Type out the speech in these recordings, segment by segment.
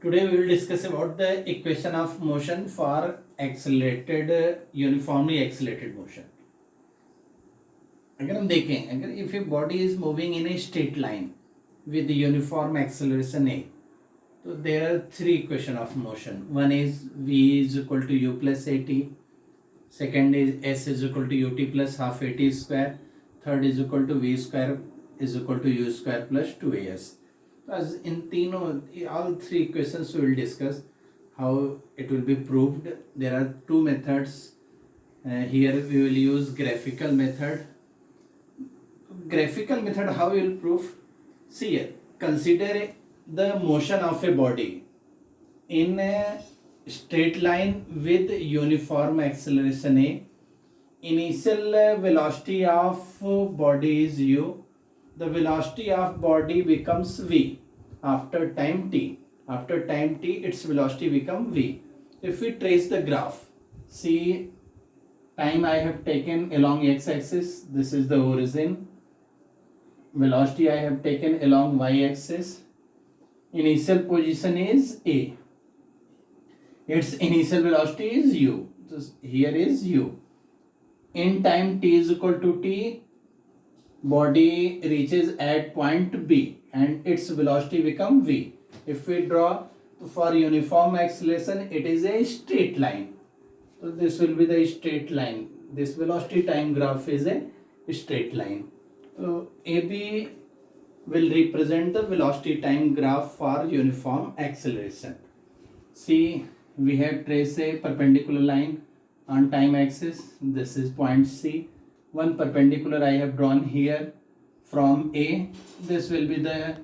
Today we will discuss about the equation of motion for accelerated uniformly accelerated motion. अगर हम देखें, अगर if a body is moving in a straight line with the uniform acceleration a, so there are three equation of motion. One is v is equal to u plus at. Second is s is equal to ut plus half at square. Third is equal to v square is equal to u square plus 2as. As in all three equations we will discuss how it will be proved. There are two methods. Here we will use graphical method. Graphical method, how we will prove? See here, consider the motion of a body in a straight line with uniform acceleration a. Initial velocity of body is u. The velocity of body becomes v after time t. After time t, its velocity become v. If we trace the graph, see time I have taken along x-axis. This is the origin. Velocity I have taken along y-axis. Initial position is a. Its initial velocity is u. So here is u. In time t is equal to t, body reaches at point B and its velocity become v. If we draw for uniform acceleration, it is a straight line. So this will be the straight line. This velocity time graph is a straight line. So AB will represent the velocity time graph for uniform acceleration. See, we have traced a perpendicular line on time axis. This is point C. One perpendicular I have drawn here from A. This will be the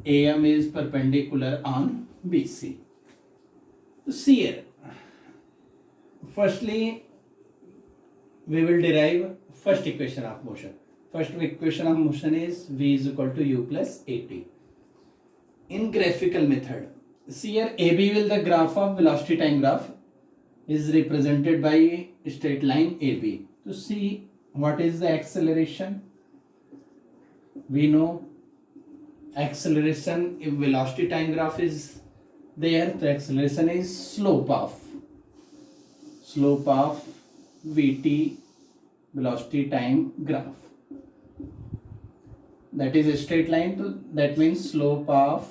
AM is perpendicular on BC. See here. Firstly, we will derive first equation of motion. First equation of motion is v is equal to u plus at. In graphical method, see here AB will the graph of velocity time graph is represented by straight line AB. To see what is the acceleration, we know acceleration, if velocity time graph is there, the acceleration is slope of Vt velocity time graph. That is a straight line, so that means slope of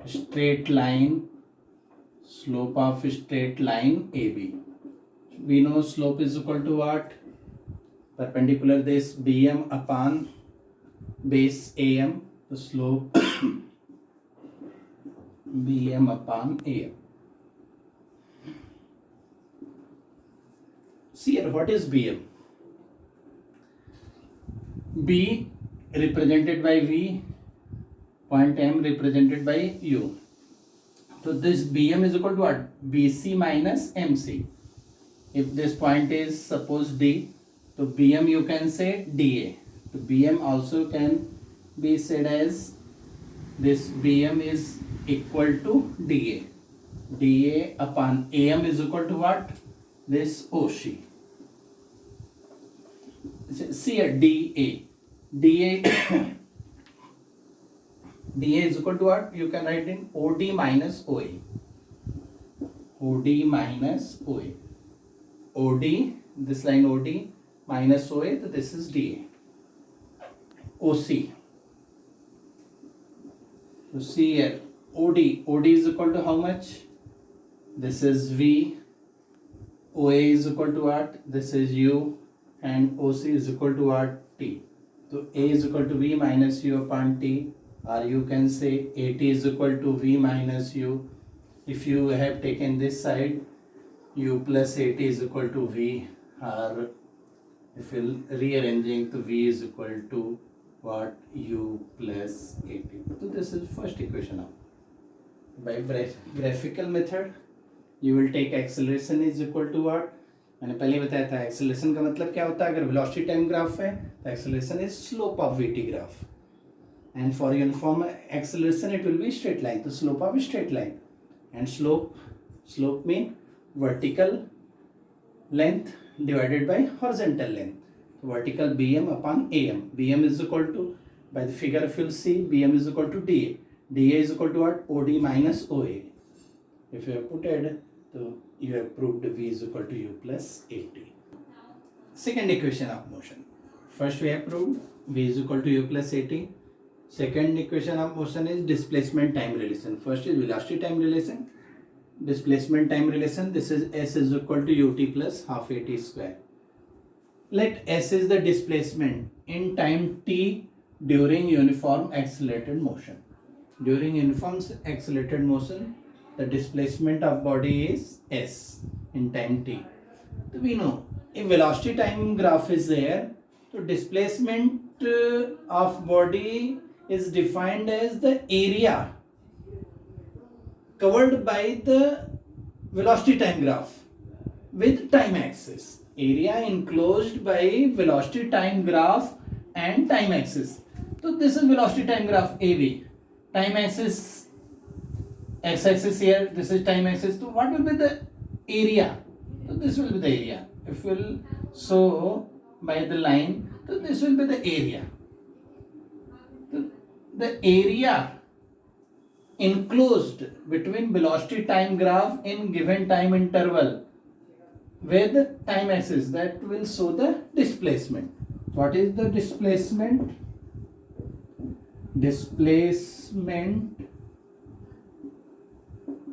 straight line AB. We know slope is equal to what? Perpendicular this BM upon base AM. The slope BM upon AM. See here, what is BM? B represented by V, point M represented by U. So this BM is equal to what? BC minus MC. If this point is suppose D, so BM you can say DA. So BM also can be said as this BM is equal to DA. DA upon AM is equal to what? This OC. See a DA. DA DA is equal to what? You can write in OD minus OA. OD minus OA. OD, this line OD minus OA, so this is DA. OC. So see here, OD is equal to how much? This is V. OA is equal to what? This is U. And OC is equal to what? T. So A is equal to V minus U upon T, or you can say AT is equal to V minus U. If you have taken this side, U plus AT is equal to V, or if you rearranging to V is equal to what? U plus AT. So this is first equation now. By graphical method, you will take acceleration is equal to what? मैंने पहले बताया था acceleration का मतलब क्या होता है. अगर वेलोसिटी टाइम ग्राफ है तो acceleration is slope of VT graph, and for uniform acceleration it will be straight line. तो slope of straight line, and slope mean vertical length divided by horizontal length. Vertical BM upon AM. BM is equal to, by the figure if you'll see, BM is equal to DA. dA is equal to what? OD minus OA. If you have put it, so you have proved V is equal to U plus AT. Second equation of motion. First we have proved V is equal to U plus AT. Second equation of motion is displacement time relation. First is velocity time relation. Displacement time relation. This is S is equal to UT plus half AT square. Let S is the displacement in time t during uniform accelerated motion. During uniform accelerated motion, the displacement of body is S in time t. So we know if velocity time graph is there, so displacement of body is defined as the area covered by the velocity time graph with time axis. Area enclosed by velocity time graph and time axis. So this is velocity time graph AB. Time axis, x-axis here, this is time axis. So what will be the area? So this will be the area. If we'll show by the line, so this will be the area. So the area enclosed between velocity time graph in given time interval with time axis, that will show the displacement. What is the displacement? Displacement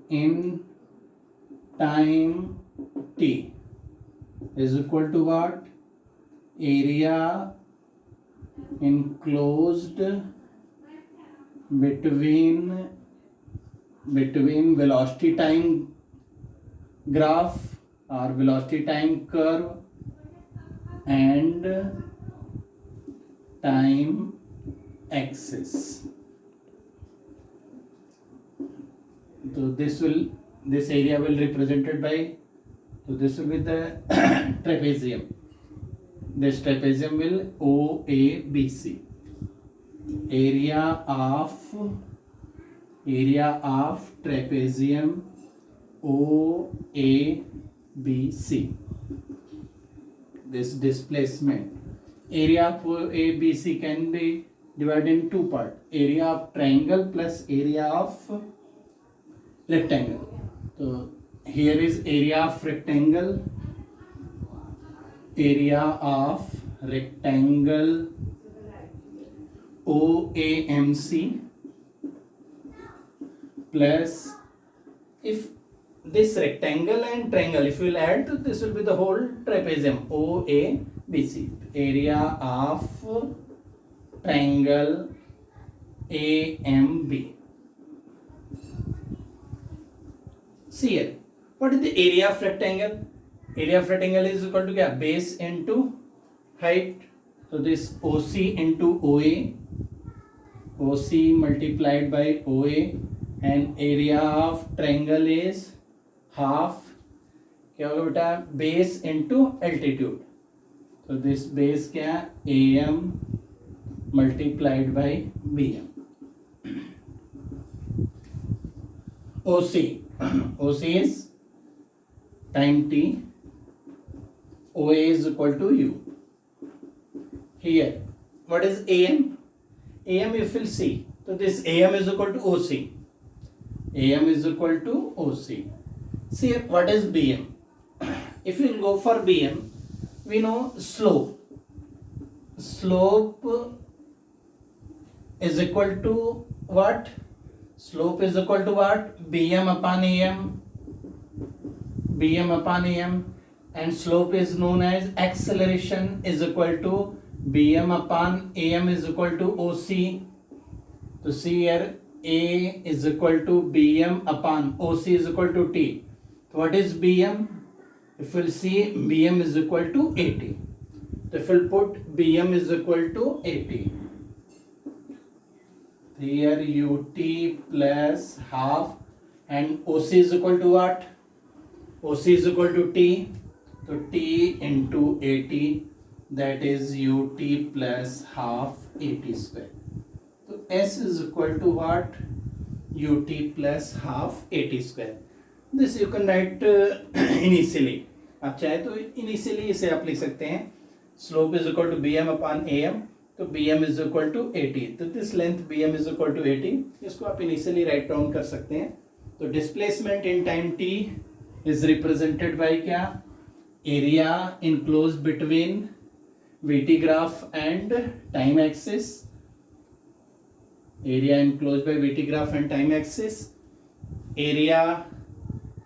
in time t is equal to what? Area enclosed between velocity time graph or velocity time curve and time axis. So this area will represented by, so this will be the trapezium. This trapezium will OABC. Area of trapezium OABC. This displacement. Area of ABC can be divided in two parts. Area of triangle plus area of rectangle. So here is area of rectangle. Area of rectangle OAMC plus, if this rectangle and triangle, if you will add, this will be the whole trapezium OABC. Area of triangle AMB. See here, what is the area of rectangle? Area of rectangle is equal to क्या? Base into height. So this OC into OA, OC multiplied by OA, and area of triangle is half क्या होगा बेटा? Base into altitude. So this base क्या? AM multiplied by BM. OC. OC is time t. OA is equal to U. Here, what is AM? AM if you will see, so this AM is equal to OC. AM is equal to OC. See what is BM? If you go for BM, we know slope. Slope is equal to what? Slope is equal to what? BM upon AM. BM upon AM. And slope is known as acceleration is equal to BM upon AM is equal to OC. So see here, A is equal to BM upon OC is equal to T. So what is BM? If we'll see, BM is equal to 80. So if we'll put BM is equal to 80. Here UT plus half and OC is equal to what? OC is equal to T. So T into 80, that is UT plus half 80 square. So S is equal to what? UT plus half 80 square. This you can write initially. आप चाहे तो initially इसे आप लिख सकते हैं. Slope is equal to BM upon AM. तो bm is equal to 80, तो this length bm is equal to 80, इसको आप इनिशियली राइट डाउन कर सकते हैं। तो displacement in time t is represented by क्या, area enclose between vt graph and time axis, area enclosed by vt graph and time axis, area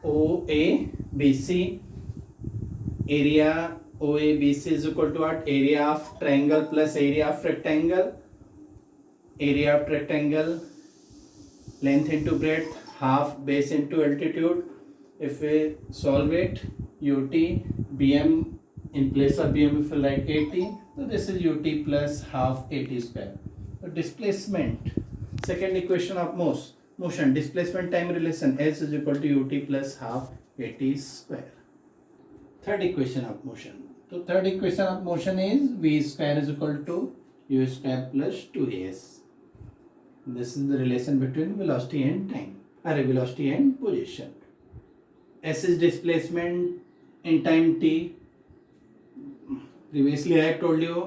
OABC, area OABC is equal to what, area of triangle plus area of rectangle, area of rectangle length into breadth half base into altitude. If we solve it, ut bm, in place of bm if we write 80, so this is ut plus half 80 square. So displacement, second equation of motion, displacement time relation, s is equal to ut plus half 80 square. Third equation of motion, so third equation of motion is v square is equal to u square plus 2as. This is the relation between velocity and time, or velocity and position. S is displacement in time t. Previously I have told you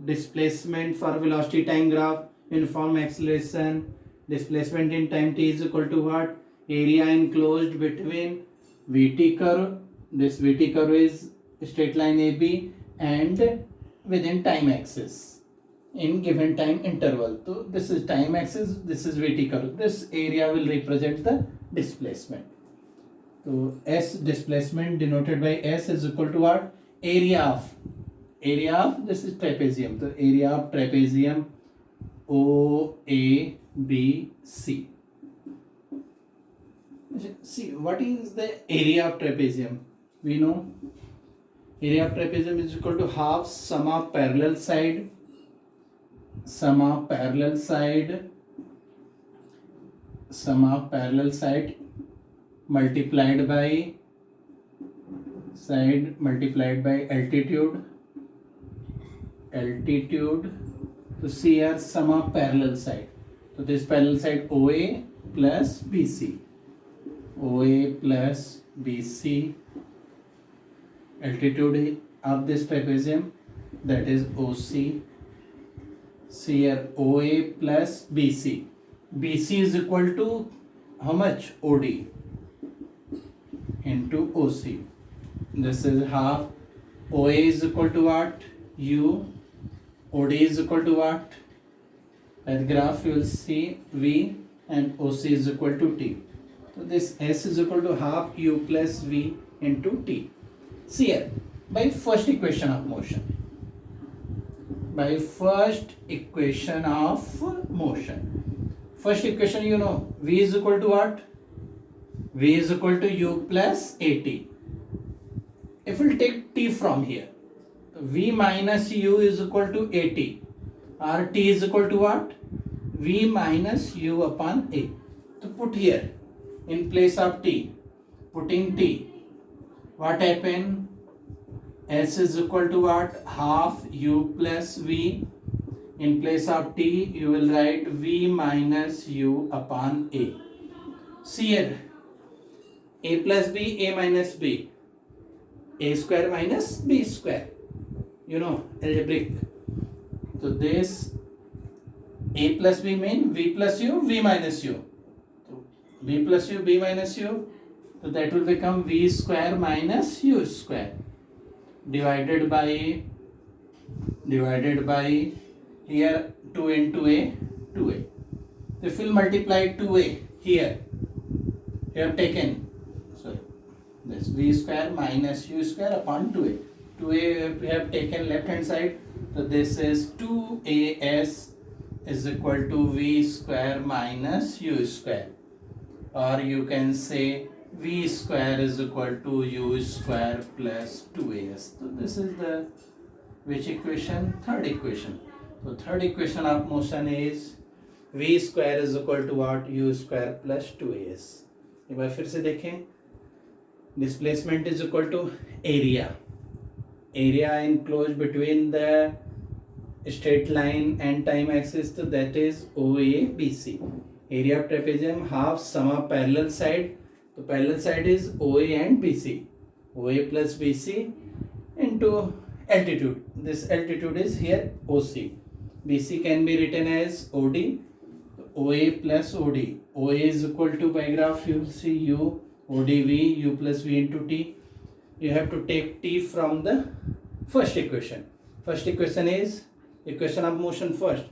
displacement for velocity time graph, uniform acceleration, displacement in time t is equal to what, area enclosed between vt curve, this vt curve is straight line AB, and within time axis in given time interval. So this is time axis, this is vt curve, this area will represent the displacement. So S displacement denoted by S is equal to what, area of this is trapezium, so area of trapezium OABC. See, what is the area of trapezium? We know area of trapezium is equal to half sum of parallel side multiplied by altitude. To see here sum of parallel side, so this parallel side OA plus BC, altitude of this trapezium, that is OC. See here OA plus BC, BC is equal to how much, OD into OC. This is half, OA is equal to what, U, OD is equal to what, at the graph you will see V, and OC is equal to T. So this S is equal to half U plus V into T. See here, by first equation of motion, first equation you know, V is equal to what, V is equal to U plus AT. If we will take T from here, V minus U is equal to AT, or T is equal to what, V minus U upon A. So put here, in place of T, putting T, what happened, S is equal to what, half U plus V. In place of T, you will write V minus U upon A. See here, A plus B, A minus B, A square minus B square, you know, algebraic. So this A plus B mean V plus U, V minus U. So V plus U, B minus U. So that will become V square minus U square divided by here 2 into A, 2A. If we will multiply 2A here, you have taken, sorry, this V square minus U square upon 2A. 2A we have taken left hand side, so this is 2AS is equal to V square minus U square, or you can say V square is equal to U square plus 2AS. So this is the which equation? Third equation. So third equation of motion is V square is equal to what? U square plus 2AS. एक बार फिर से देखें, displacement is equal to area enclosed between the straight line and time axis, so that is OABC. Area of trapezium half sum of parallel side, so parallel side is OA and BC, OA plus BC into altitude. This altitude is here OC. BC can be written as OD, OA plus OD. OA is equal to, by graph you will see U, ODV, U plus V into T. You have to take T from the first equation. First equation is equation of motion first.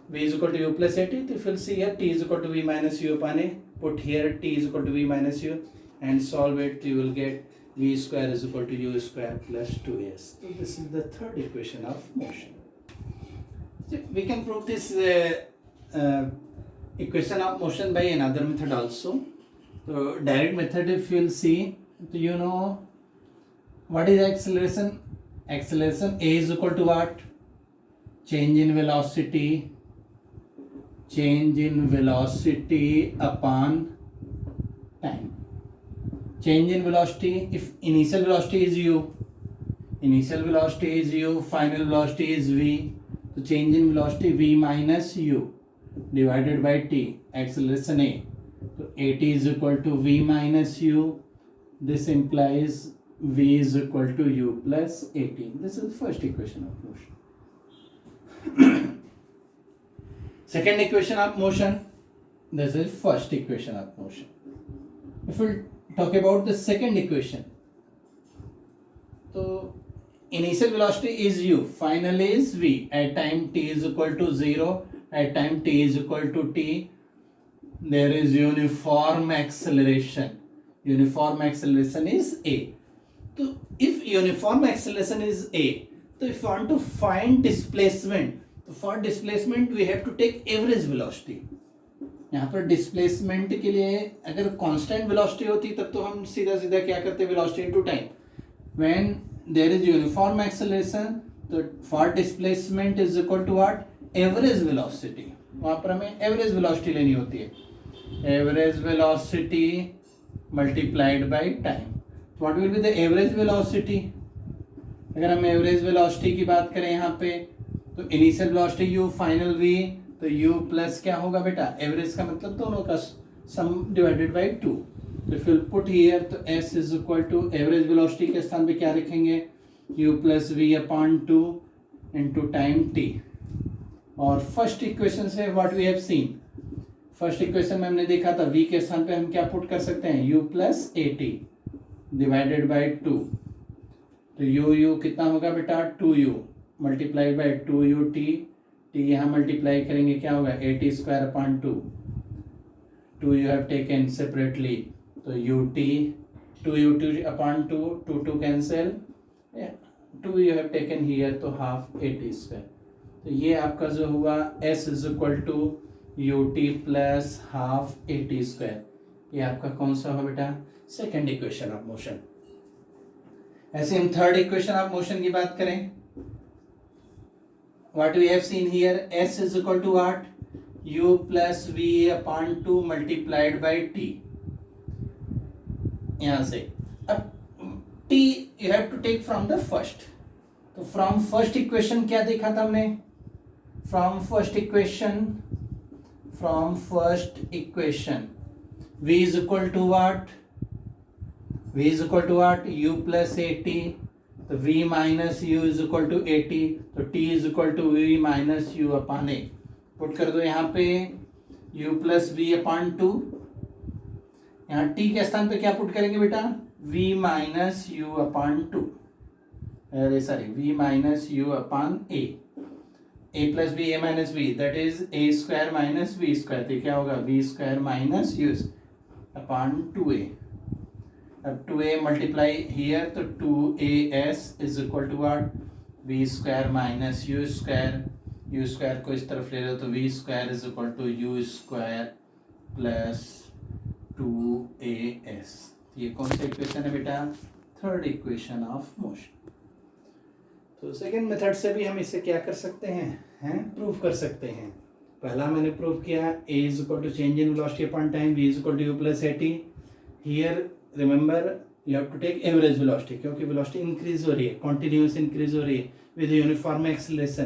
V is equal to U plus AT. If you'll see here, T is equal to V minus U upon A. Put here T is equal to V minus U and solve it. You will get V square is equal to U square plus 2S. So this is the third equation of motion. So we can prove this equation of motion by another method also. So direct method, if you will see, so you know what is acceleration? Acceleration A is equal to what? Change in velocity upon time. Change in velocity, if initial velocity is U, final velocity is V, so change in velocity V minus U divided by T, acceleration A. So AT is equal to V minus U. This implies V is equal to U plus AT. This is the first equation of motion. Second equation of motion, this is first equation of motion. If we talk about the second equation, so initial velocity is U, final is V, at time t is equal to 0, at time t is equal to t, there is uniform acceleration. Uniform acceleration is A. So if uniform acceleration is A, so if you want to find displacement, तो for displacement we have to take average velocity. यहाँ पर displacement के लिए अगर constant velocity होती तब तो हम सीधा सीधा क्या करते, velocity into time. When there is uniform acceleration, तो for displacement is equal to what, average velocity. वहाँ पर हमें एवरेज वेलोसिटी लेनी होती है, average velocity multiplied by time. What will be the average velocity? अगर हम एवरेज वेलोसिटी की बात करें यहाँ पे, तो initial velocity U, final V, तो U प्लस क्या होगा बेटा, एवरेज का मतलब दोनों का सम डिवाइडेड बाय 2. तो इफ यू पुट हियर, तो S is equal to average velocity के स्थान पे क्या लिखेंगे, U plus V upon 2 into time T. और फर्स्ट इक्वेशन से what we have seen, first equation में हमने देखा था V के स्थान पे हम क्या पुट कर सकते हैं, U plus AT divided by 2. तो U कितना होगा बेटा, 2U multiply by 2UT. T यहाँ मल्टीप्लाई करेंगे क्या होगा, AT square upon 2. 2 you have taken separately, तो UT 2UT upon 2, 2 cancel, 2 you have taken here, तो हाफ AT स्क्वायर. तो ये आपका जो हुआ S is equal to UT plus half AT square. ये आपका कौन सा होगा बेटा, सेकेंड इक्वेशन ऑफ मोशन. ऐसे हम थर्ड इक्वेशन ऑफ मोशन की बात करें, what we have seen here, S is equal to what, U plus V upon 2 multiplied by T. यहाँ से अब T you have to take from the first. तो from first equation क्या देखा था हमने, from first equation V is equal to what, U plus AT. तो V minus U is equal to AT, तो T is equal to V minus U upon A. Put कर दो यहाँ पे U प्लस V अपॉन 2. यहाँ T के स्थान पे क्या पुट करेंगे बेटा, V माइनस U अपॉन 2, अरे sorry V minus U upon A. A plus B A minus B, that is A square minus V square. तो क्या होगा, V square minus U upon 2A. अब 2A मल्टीप्लाई हियर, तो 2AS is equal to what, V square minus U square. U square को इस तरफ ले लो, तो V square is equal to U square plus 2AS. ये कौन सा इक्वेशन है बेटा, थर्ड इक्वेशन ऑफ मोशन. तो सेकेंड मेथड से भी हम इसे क्या कर सकते हैं, प्रूव कर सकते हैं. पहला मैंने प्रूव किया, A is equal to change in velocity upon time, V is equal to U plus AT. Here remember you have to take average velocity, क्योंकि वेलोसिटी इंक्रीज हो रही है, कॉन्टिन्यूस इंक्रीज हो रही है विद यूनिफॉर्म एक्सेलरेशन.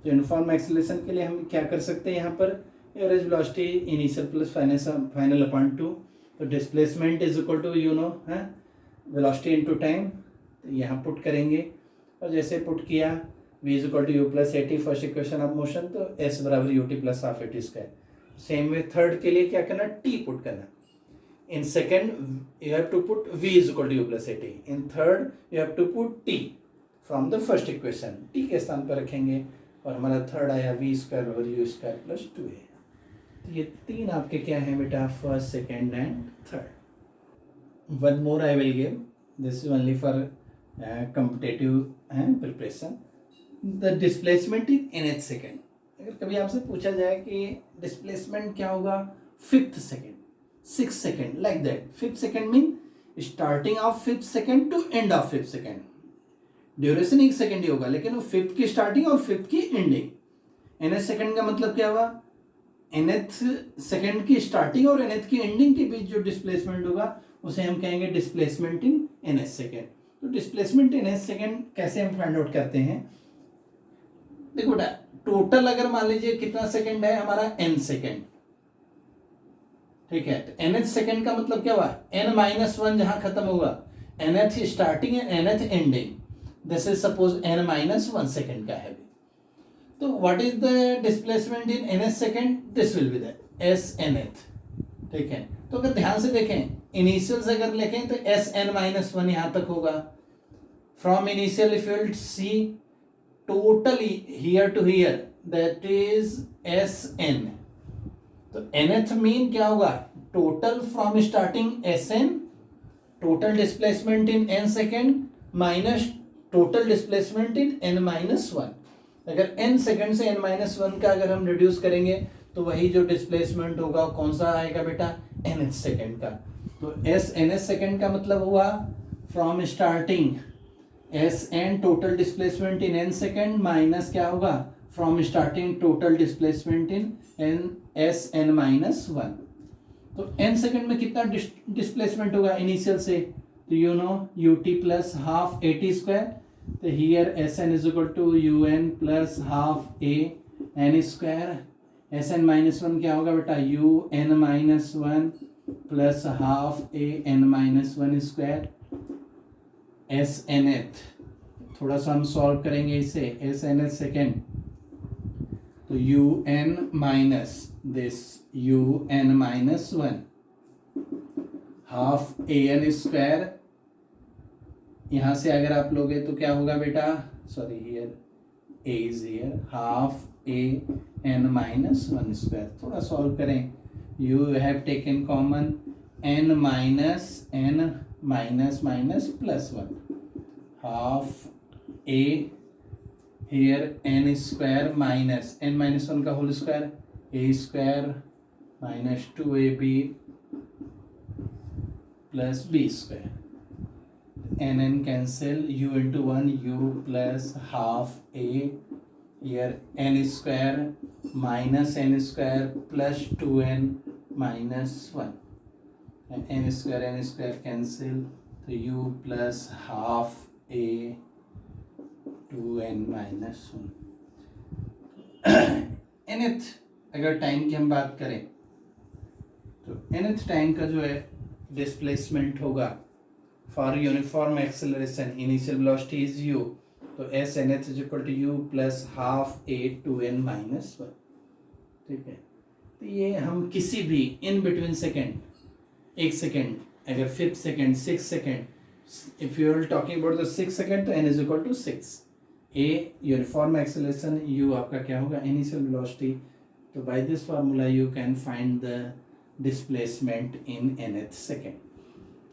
तो uniform acceleration के लिए हम क्या कर सकते हैं, यहाँ पर average velocity initial plus final upon 2. तो displacement is equal to velocity into time. तो यहाँ पुट करेंगे, और जैसे पुट किया v is equal to u plus a t, first equation of motion, तो s बराबर u t plus half a t square. Same way third के लिए क्या करना, t पुट करना। In second you have to put v is equal to u plus a t, in third you have to put t from the first equation, t के स्थान पर रखेंगे और हमारा थर्ड आया v स्क्वायर बराबर u square plus 2a। तो ये तीन आपके क्या हैं बेटा, first, second and third. One more I will give, this is only for competitive preparation. The displacement in nth second. अगर कभी आपसे पूछा जाए कि डिस्प्लेसमेंट क्या होगा, fifth second, six second, like that. Fifth second mean starting of fifth second to end of fifth second. Duration एक second ही होगा, लेकिन वो फिफ्थ की स्टार्टिंग और फिफ्थ की एंडिंग। nth सेकेंड का मतलब क्या हुआ, nth सेकेंड की स्टार्टिंग और nth की एंडिंग के बीच जो डिस्प्लेसमेंट होगा उसे हम कहेंगे डिस्प्लेसमेंट इन nth सेकेंड। तो डिस्प्लेसमेंट इन nth सेकेंड कैसे हम फाइंड आउट करते हैं, देखो बेटा, टोटल अगर मान लीजिए कितना सेकेंड है हमारा, n सेकेंड, ठीक है। तो nth सेकेंड का मतलब क्या हुआ, n माइनस वन जहां खत्म होगा, nth starting and nth ending, this is suppose n minus one second का है। तो what is the displacement in nth second, this will be the s nth, ठीक है। तो अगर ध्यान से देखें, इनिशियल से अगर लिखें तो s n माइनस वन यहां तक होगा। From initial if you will see totally here to here, that is s n। तो nth मीन क्या होगा, total from starting sn, total displacement in n second minus total displacement in n minus one. अगर n second से n minus one का अगर हम reduce करेंगे तो वही जो डिस्प्लेसमेंट होगा कौन सा आएगा बेटा, nth सेकेंड का। तो s nth सेकेंड का मतलब हुआ from starting s n total displacement in n second minus क्या होगा, from starting total displacement in n s n minus one. तो n सेकेंड में कितना डिस्प्लेसमेंट होगा इनिशियल से, तो you know u t plus half a t square. तो here s n is equal to u n plus half a n square. S n minus one क्या होगा बेटा, u n minus one plus half a n minus one square. S nth, थोड़ा सा हम solve करेंगे इसे, s nth second, तो u n minus this u n minus one half a n square. यहां से अगर आप लोगे तो क्या होगा बेटा, sorry here a is here, half a n minus one square. थोड़ा सॉल्व करें, you have taken common n minus n minus minus plus one, half a here n square minus n minus one का whole square, a square minus two a b plus b square. N n cancel, u into one, u plus half a here n square minus n square plus two n minus one, n square cancel, तो u plus half a two n minus one. nth अगर time की हम बात करें तो nth time का जो है डिस्प्लेसमेंट होगा for uniform acceleration, initial velocity is u, तो s nth is equal to u plus half a two n minus one, ठीक है। तो ये हम किसी भी इन बिटवीन सेकेंड, एक सेकेंड, अगर fifth second, six second, if you are talking about the six second तो n is equal to six, a uniform acceleration, u आपका क्या होगा इनिशियल वेलोसिटी। तो by this formula you can find the displacement in nth second.